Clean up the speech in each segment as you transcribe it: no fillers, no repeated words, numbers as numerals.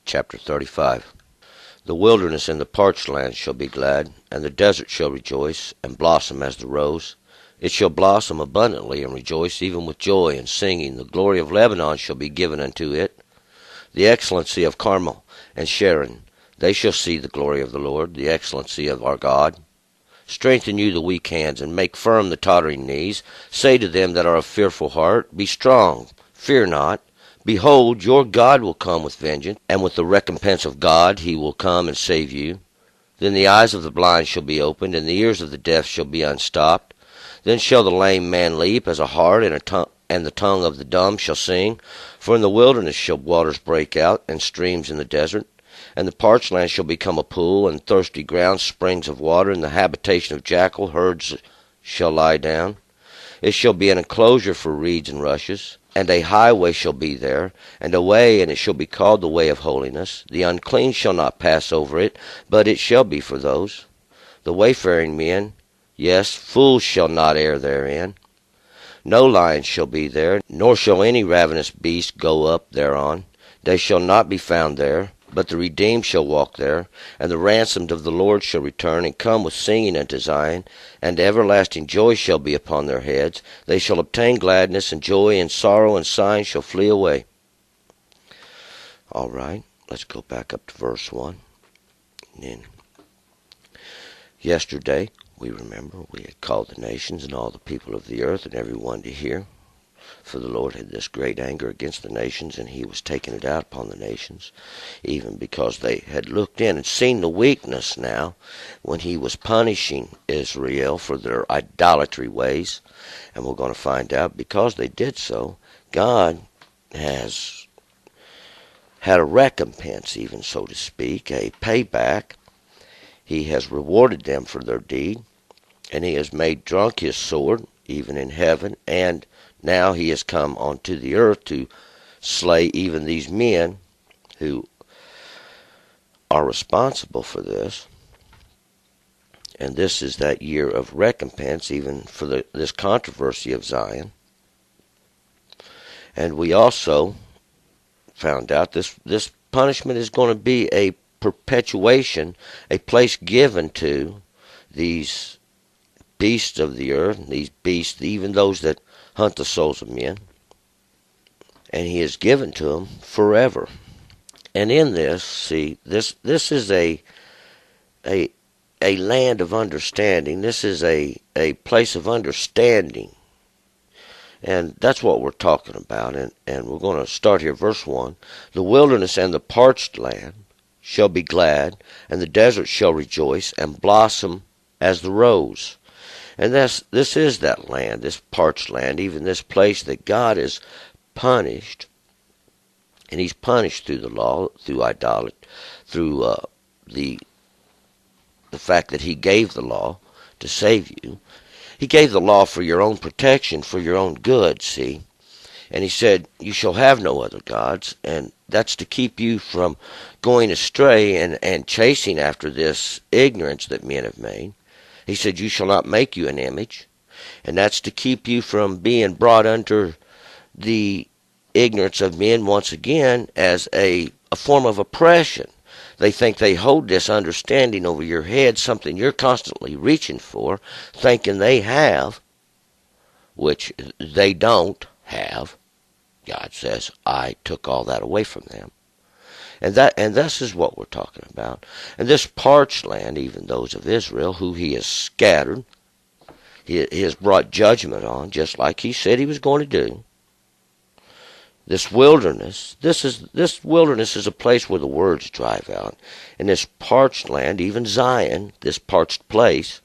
chapter 35. The wilderness and the parched land shall be glad, and the desert shall rejoice, and blossom as the rose. It shall blossom abundantly, and rejoice even with joy and singing. The glory of Lebanon shall be given unto it, the excellency of Carmel and Sharon. They shall see the glory of the Lord, the excellency of our God. Strengthen you the weak hands, and make firm the tottering knees. Say to them that are of fearful heart, Be strong, fear not. Behold, your God will come with vengeance, and with the recompense of God he will come and save you. Then the eyes of the blind shall be opened, and the ears of the deaf shall be unstopped. Then shall the lame man leap as a hart, and the tongue of the dumb shall sing. For in the wilderness shall waters break out, and streams in the desert. And the parched land shall become a pool, and thirsty ground springs of water, and the habitation of jackal herds shall lie down. It shall be an enclosure for reeds and rushes, and a highway shall be there, and a way, and it shall be called the way of holiness. The unclean shall not pass over it, but it shall be for those. The wayfaring men, yes, fools shall not err therein. No lion shall be there, nor shall any ravenous beast go up thereon. They shall not be found there, but the redeemed shall walk there, and the ransomed of the Lord shall return, and come with singing unto Zion, and everlasting joy shall be upon their heads. They shall obtain gladness and joy, and sorrow and sighing shall flee away. All right, let's go back up to verse 1. And then, yesterday, we had called the nations and all the people of the earth and everyone to hear. For the Lord had this great anger against the nations, and he was taking it out upon the nations, even because they had looked in and seen the weakness now when he was punishing Israel for their idolatry ways. And we're going to find out, because they did so, God has had a recompense, even so to speak, a payback. He has rewarded them for their deed, and he has made drunk his sword, even in heaven, and now he has come onto the earth to slay even these men who are responsible for this. And this is that year of recompense, even for this controversy of Zion. And we also found out this punishment is going to be a perpetuation, a place given to these beasts of the earth, these beasts, even those that hunt the souls of men, and he is given to them forever. And in this, see, this is a land of understanding. This is a place of understanding, and that's what we're talking about. And we're going to start here, verse 1. The wilderness and the parched land shall be glad, and the desert shall rejoice and blossom as the rose. And this is that land, this parched land, even this place that God has punished. And he's punished through the law, through idolatry, through the fact that he gave the law to save you. He gave the law for your own protection, for your own good, see. And he said, you shall have no other gods. And that's to keep you from going astray and chasing after this ignorance that men have made. He said, you shall not make you an image. And that's to keep you from being brought under the ignorance of men once again as a form of oppression. They think they hold this understanding over your head, something you're constantly reaching for, thinking they have, which they don't have. God says, I took all that away from them. And this is what we're talking about. And this parched land, even those of Israel, who he has scattered, he has brought judgment on, just like he said he was going to do. This wilderness, this wilderness is a place where the words drive out. And this parched land, even Zion, this parched place,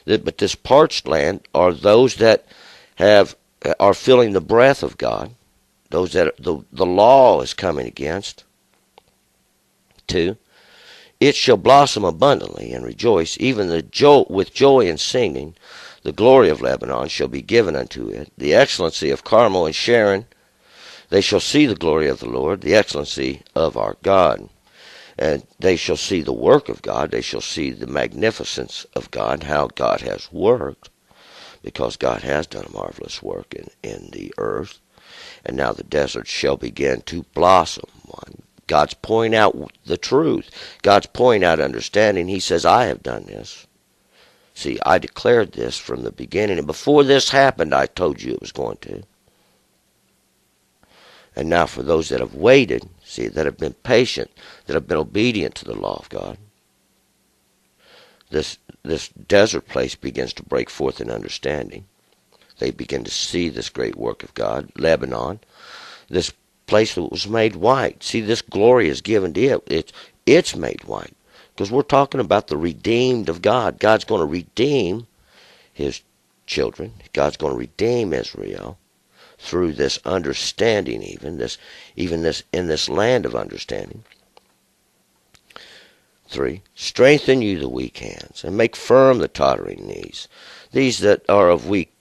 but this parched land are those that are feeling the breath of God, those that the law is coming against. 2. It shall blossom abundantly and rejoice, even with joy and singing. The glory of Lebanon shall be given unto it, the excellency of Carmel and Sharon. They shall see the glory of the Lord, the excellency of our God. And they shall see the work of God. They shall see the magnificence of God, how God has worked, because God has done a marvelous work in the earth. And now the desert shall begin to blossom. God's pouring out the truth. God's pouring out understanding. He says, I have done this. See, I declared this from the beginning, and before this happened, I told you it was going to. And now for those that have waited, see, that have been patient, that have been obedient to the law of God, this desert place begins to break forth in understanding. They begin to see this great work of God. Lebanon, this place that was made white. See, this glory is given to it. It's made white. Because we're talking about the redeemed of God. God's going to redeem his children. God's going to redeem Israel through this understanding, even this in this land of understanding. 3. Strengthen you the weak hands, and make firm the tottering knees. These that are weak.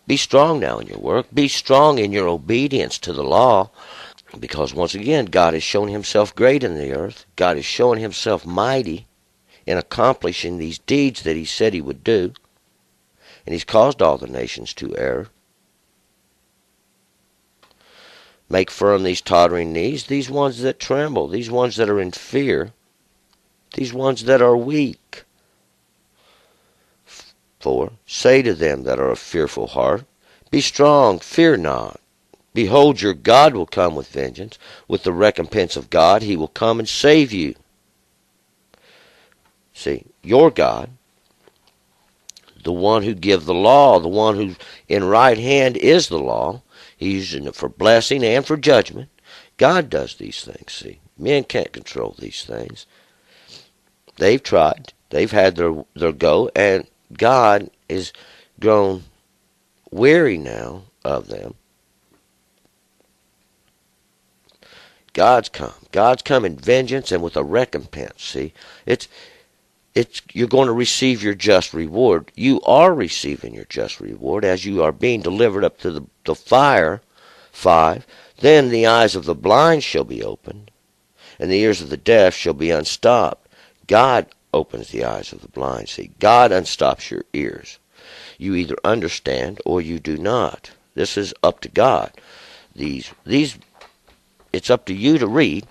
Be strong now in your work. Be strong in your obedience to the law. Because once again, God has shown himself great in the earth. God has shown himself mighty in accomplishing these deeds that he said he would do. And he's caused all the nations to err. Make firm these tottering knees, these ones that tremble, these ones that are in fear, these ones that are weak. 4. Say to them that are of fearful heart, be strong, fear not. Behold, your God will come with vengeance. With the recompense of God, he will come and save you. See, your God, the one who gives the law, the one who in right hand is the law, he's using it for blessing and for judgment. God does these things, see. Men can't control these things. They've tried. They've had their go, and God is grown weary now of them. God's come. God's come in vengeance and with a recompense. See, you're going to receive your just reward. You are receiving your just reward as you are being delivered up to the fire. 5. Then the eyes of the blind shall be opened, and the ears of the deaf shall be unstopped. God opens the eyes of the blind. See, God unstops your ears. You either understand or you do not. This is up to God. It's up to you to read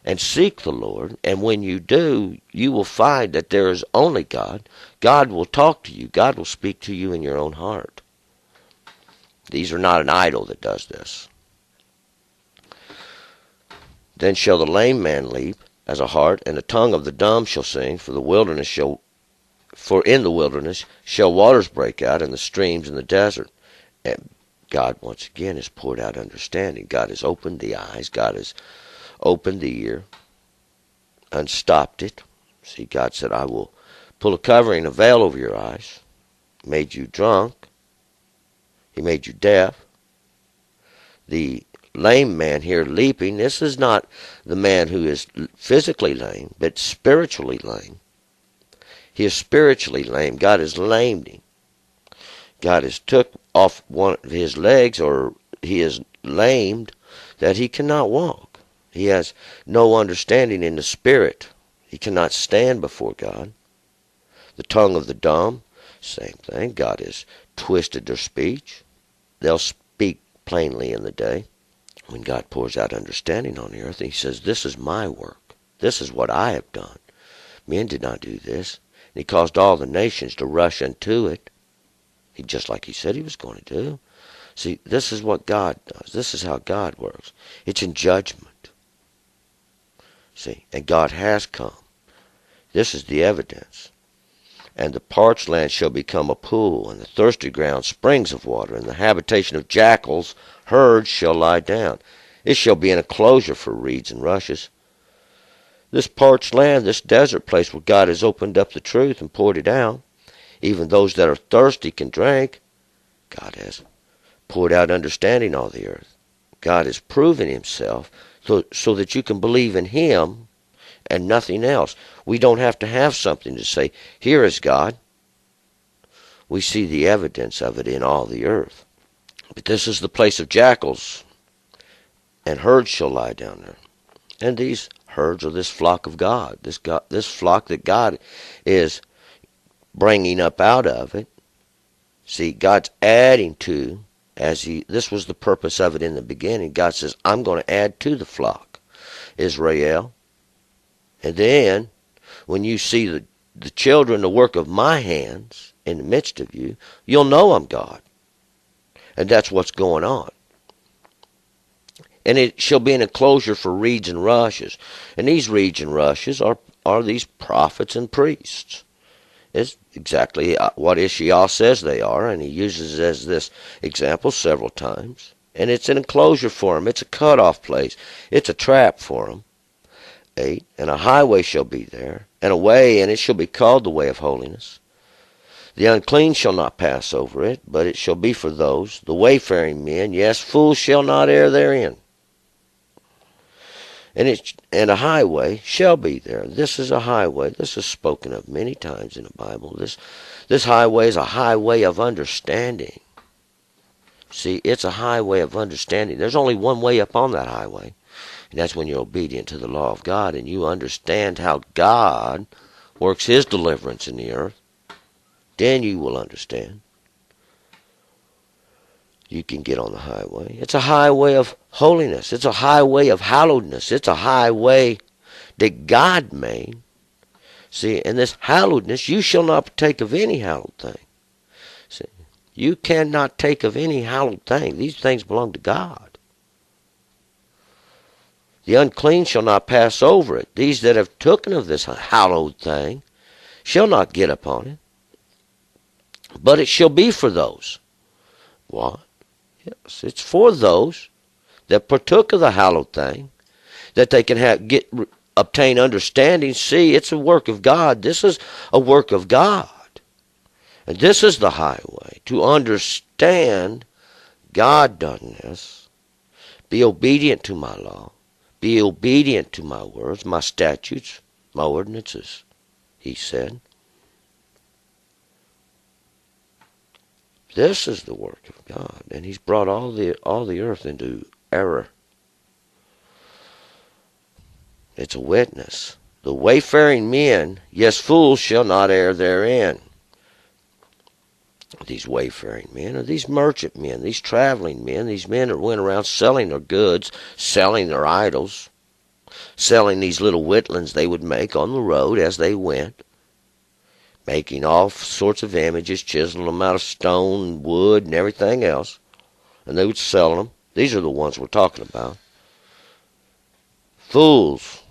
and seek the Lord, and when you do, you will find that there is only God. God will talk to you. God will speak to you in your own heart. These are not an idol that does this. Then shall the lame man leap as a hart, and the tongue of the dumb shall sing, for in the wilderness shall waters break out, and the streams in the desert. And God once again has poured out understanding. God has opened the eyes. God has opened the ear, unstopped it. See, God said, I will pull a covering, a veil over your eyes. He made you drunk. He made you deaf. The lame man here leaping, this is not the man who is physically lame, but spiritually lame. He is spiritually lame. God has lamed him. God has took off one of his legs, or he is lamed that he cannot walk. He has no understanding in the spirit. He cannot stand before God. The tongue of the dumb, same thing. God has twisted their speech. They'll speak plainly in the day. When God pours out understanding on the earth, he says, this is my work. This is what I have done. Men did not do this. And he caused all the nations to rush into it. Just like he said he was going to do. See, this is what God does. This is how God works. It's in judgment. See, and God has come. This is the evidence. And the parched land shall become a pool, and the thirsty ground springs of water, and the habitation of jackals, herds shall lie down. It shall be an enclosure for reeds and rushes. This parched land, this desert place where God has opened up the truth and poured it out, even those that are thirsty can drink. God has poured out understanding on the earth. God has proven himself so that you can believe in him and nothing else. We don't have to have something to say, here is God. We see the evidence of it in all the earth. But this is the place of jackals, and herds shall lie down there. And these herds are this flock of God, this flock that God is bringing up out of it. See, God's adding to, this was the purpose of it in the beginning. God says, I'm going to add to the flock. Israel. And then, when you see the children, the work of my hands in the midst of you, you'll know I'm God. And that's what's going on. And it shall be an enclosure for reeds and rushes. And these reeds and rushes are these prophets and priests. It's exactly what Ishiah says they are, and he uses it as this example several times. And it's an enclosure for them. It's a cutoff place. It's a trap for them. 8. And a highway shall be there, and a way, and it shall be called the way of holiness. The unclean shall not pass over it, but it shall be for those, the wayfaring men. Yes, fools shall not err therein. And a highway shall be there. This is a highway. This is spoken of many times in the Bible. This highway is a highway of understanding. See, it's a highway of understanding. There's only one way up on that highway, and that's when you're obedient to the law of God and you understand how God works his deliverance in the earth. Then you will understand. You can get on the highway. It's a highway of holiness. It's a highway of hallowedness. It's a highway that God made. See, and this hallowedness, you shall not partake of any hallowed thing. See, you cannot take of any hallowed thing. These things belong to God. The unclean shall not pass over it. These that have taken of this hallowed thing shall not get upon it. But it shall be for those. What? Yes, it's for those that partook of the hallowed thing, that they can obtain understanding. See, it's a work of God. This is a work of God. And this is the highway, to understand God done this. Be obedient to my law. Be obedient to my words, my statutes, my ordinances, he said. This is the work of God, and he's brought all the earth into error. It's a witness. The wayfaring men, yes, fools shall not err therein. These wayfaring men are these merchant men, these traveling men, these men that went around selling their goods, selling their idols, selling these little whittlings they would make on the road as they went, making all sorts of images, chiseling them out of stone, wood, and everything else, and they would sell them. These are the ones we're talking about. Fools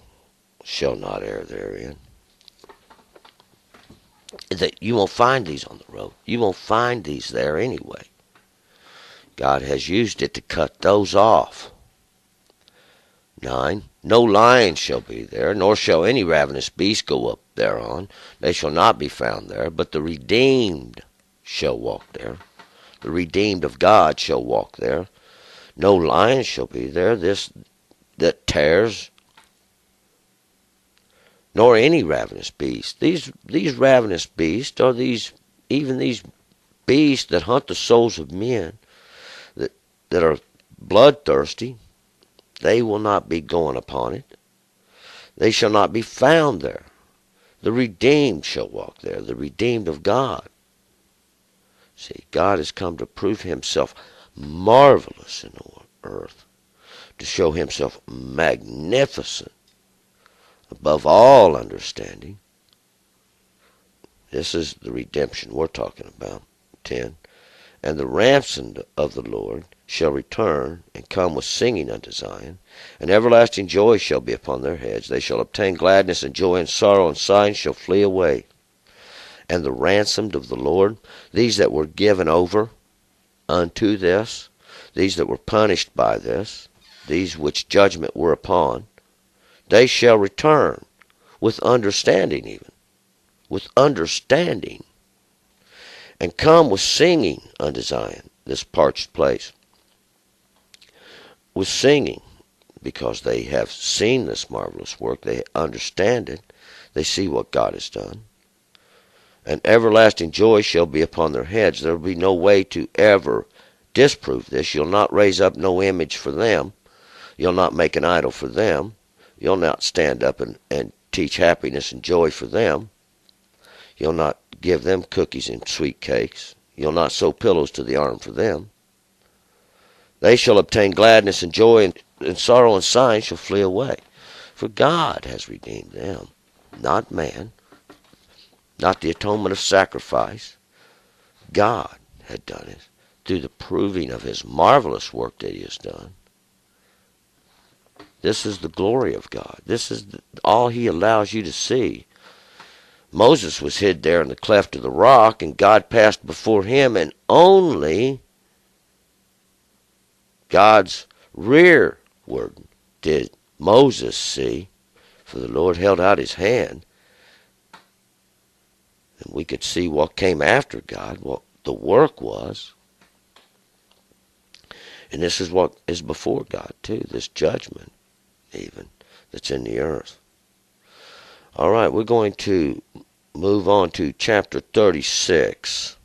shall not err therein. You won't find these on the road. You won't find these there anyway. God has used it to cut those off. 9. No lion shall be there, nor shall any ravenous beast go up thereon. They shall not be found there, but the redeemed shall walk there. The redeemed of God shall walk there. No lion shall be there, this that tears, nor any ravenous beast. These ravenous beasts are even these beasts that hunt the souls of men, that are bloodthirsty. They will not be going upon it. They shall not be found there. The redeemed shall walk there, the redeemed of God. See, God has come to prove himself marvelous in the earth, to show himself magnificent above all understanding. This is the redemption we're talking about. 10. And the ransomed of the Lord shall return and come with singing unto Zion, and everlasting joy shall be upon their heads. They shall obtain gladness and joy, and sorrow and sighing shall flee away. And the ransomed of the Lord, these that were given over unto this, these that were punished by this, these which judgment were upon, they shall return with understanding, even with understanding, and come with singing unto Zion, this parched place, with singing, because they have seen this marvelous work. They understand it. They see what God has done. And everlasting joy shall be upon their heads. There will be no way to ever disprove this. You'll not raise up no image for them. You'll not make an idol for them. You'll not stand up and teach happiness and joy for them. You'll not give them cookies and sweet cakes. You'll not sew pillows to the arm for them. They shall obtain gladness and joy, and sorrow and sighing shall flee away. For God has redeemed them, not man, not the atonement of sacrifice. God had done it through the proving of his marvelous work that he has done. This is the glory of God. This is all he allows you to see. Moses was hid there in the cleft of the rock, and God passed before him, and only God's rearward did Moses see, for the Lord held out his hand, and we could see what came after God, what the work was. And this is what is before God, too, this judgment, even, that's in the earth. All right, we're going to move on to chapter 36.